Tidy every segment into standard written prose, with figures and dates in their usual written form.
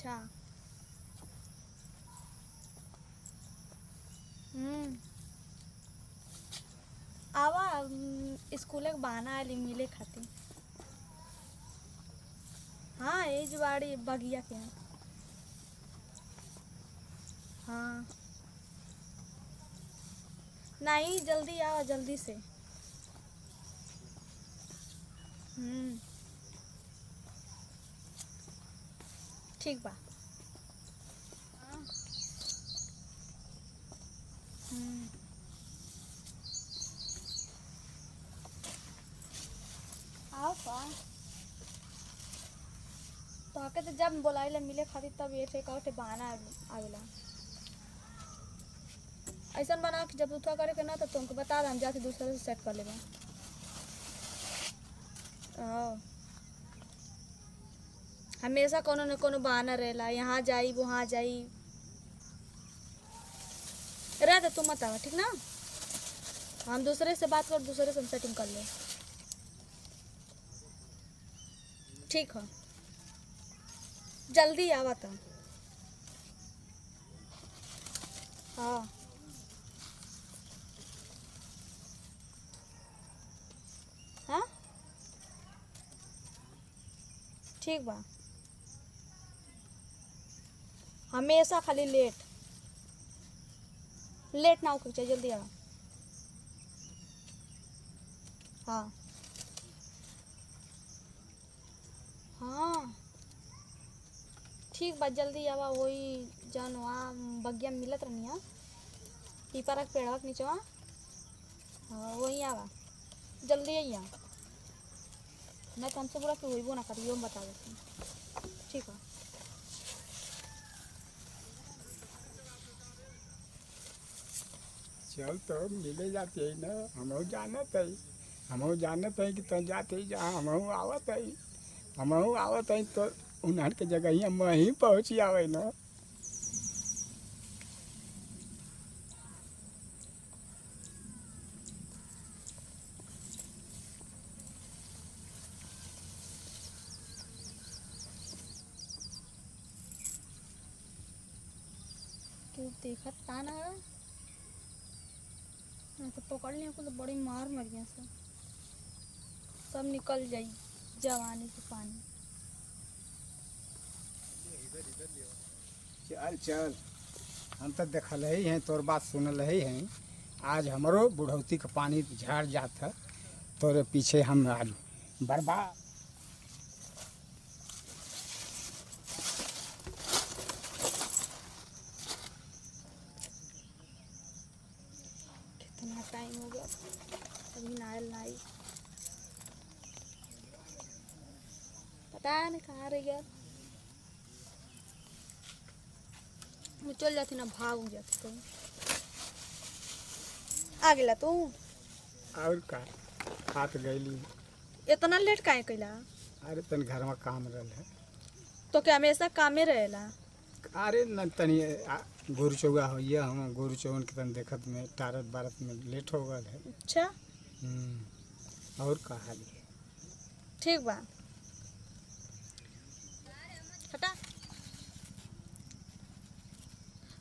अच्छा। आवा स्कूल के बहाना आली मिले खातिर। हाँ ये जुआड़ी बगिया के हैं। हाँ नहीं जल्दी आओ जल्दी से। ठीक बा। हाँ। आओ का तो आके तो जब बोलाइला मिले खातिर तब ये ठे कहते बहाना आवेला। ऐसा बनाओ कि जब उठा करे के ना तो तुमको बता हम जाके दूसरे से सेट कर लेगा। हमेशा कोनो न कोनो बहाना रहेला, यहाँ जाई वहाँ जाई। रह दे तू मत आवा ठीक ना। हम दूसरे से बात कर दूसरे से सेटिंग कर ले। ठीक है जल्दी आवा तो। हाँ हाँ ठीक बा। हमेशा खाली लेट लेट ना हो चाहिए, जल्दी आओ। हाँ हाँ ठीक बा जल्दी आवा। वही जन वहाँ बगिया मिलत रहनी है पीपरा के पेड़वा के नीचे वहाँ। हाँ वही आवा जल्दी आइया। मैं तो हमसे बोला कि वही वो ना करिए हम बता देती हूँ। ठीक है चल तो मिले जाते ही ना। हम जानत है कि तुम जाते ही जहाँ हम आवत है तो उन्हर के जगह ही हम वहीं पहुँची आवे ना। क्यों देखा ताना मैं तो पकड़ने को तो बड़ी मार मरिया सब निकल जाई जवानी से पानी। चल चल हम तो देखल ही हैं, तोर बात सुनल ही हैं। आज हमरो बुढ़ौती का पानी झाड़ जात है तोरे पीछे हम आज बर्बाद। कितना टाइम हो गया अभी नायल नाई पता नहीं कहाँ रह गया। मैं चल जाती ना भाग जाती तो आ गया तू। और का हाथ गईली। इतना लेट काहे कैला। अरे तन घर में काम रहल है। तो क्या हमेशा कामे रहेला। अरे न तनी गोरु चौगा होइए हम गोरु चौन के तन देखत में टारत बारत में लेट हो गल है। अच्छा और का हाल है। ठीक बा हटा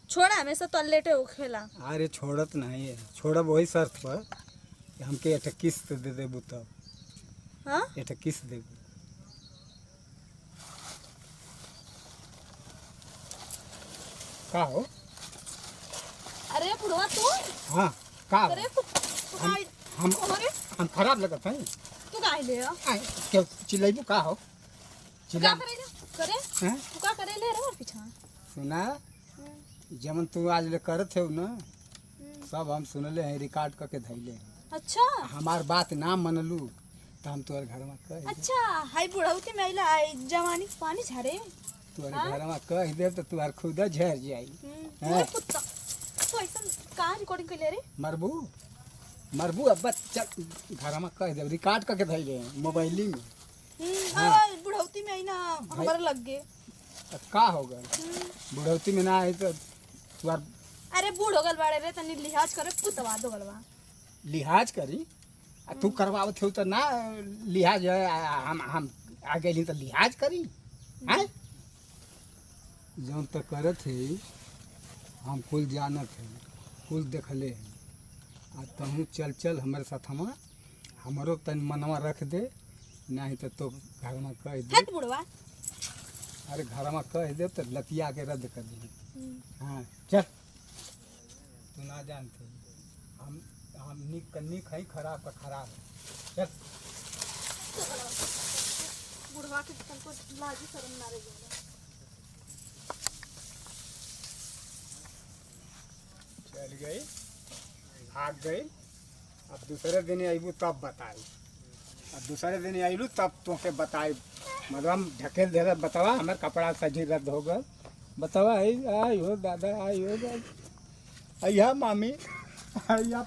छोड़ा हमेशा तो लेटे हो खेला। अरे छोड़त नहीं है, छोड़ब वही शर्त पर कि हमके एक किस्त दे देबू तब। हाँ एक किस्त देबू। का हो। अरे बुढ़वा तू। हाँ का अरे तू हम खराब लगत हैं। तू काहे ले क्यों चिल्लाइबू का हो। क्या करे तू का करे ले रे पीछा। सुना जमन तू आज ले करत है ना सब हम सुनले हैं, रिकॉर्ड करके धैले हैं। अच्छा हमार बात ना मनलू तो हम तुम्हारे घर में कह। अच्छा हाय बुढ़ौती में आइला जवानी पानी झरे तुम्हारे घर में कह दे तो तुम्हार खुद झर जाई। तो ऐसा कहाँ रिकॉर्डिंग कर ले रे। मरबू अब चल घर में कह दे रिकॉर्ड करके धैले हैं मोबाइल में। बुढ़ौती में आई ना हमारा लग गए का हो गल। बुढ़ौती में ना आई तो तुम्हार। अरे बूढ़ हो गल बाड़े रे तनी लिहाज करे पुतवा दो गलवा। लिहाज करी तू करवावत हो तो ना लिहाज हम आ गई तो लिहाज करी हैं। जौन तक करत है हम कुल जानत है, कुल देखले है। आ तहूँ चल चल हमारे साथ हमारो तन मनवा रख दे, नहीं तो घर में कह दे। हट बुढ़वा। अरे घर में कह दे तो लतिया के रद्द कर दे। हम्म। हाँ चल, तू ना जानते हम निक है, खराब का खराब है। चल बुढ़वा के तुमको लाजी शर्म ना रही है। चल गई, भाग गई। अब दूसरे दिन अबू तब बताई, अब दूसरे दिन अबू तब तोके बताई। मतलब ढकेल दे, बतावा हमारे कपड़ा सजी रद्द हो गल। बतावा आई हो दादा, आई हो दादा, अया मामी, अया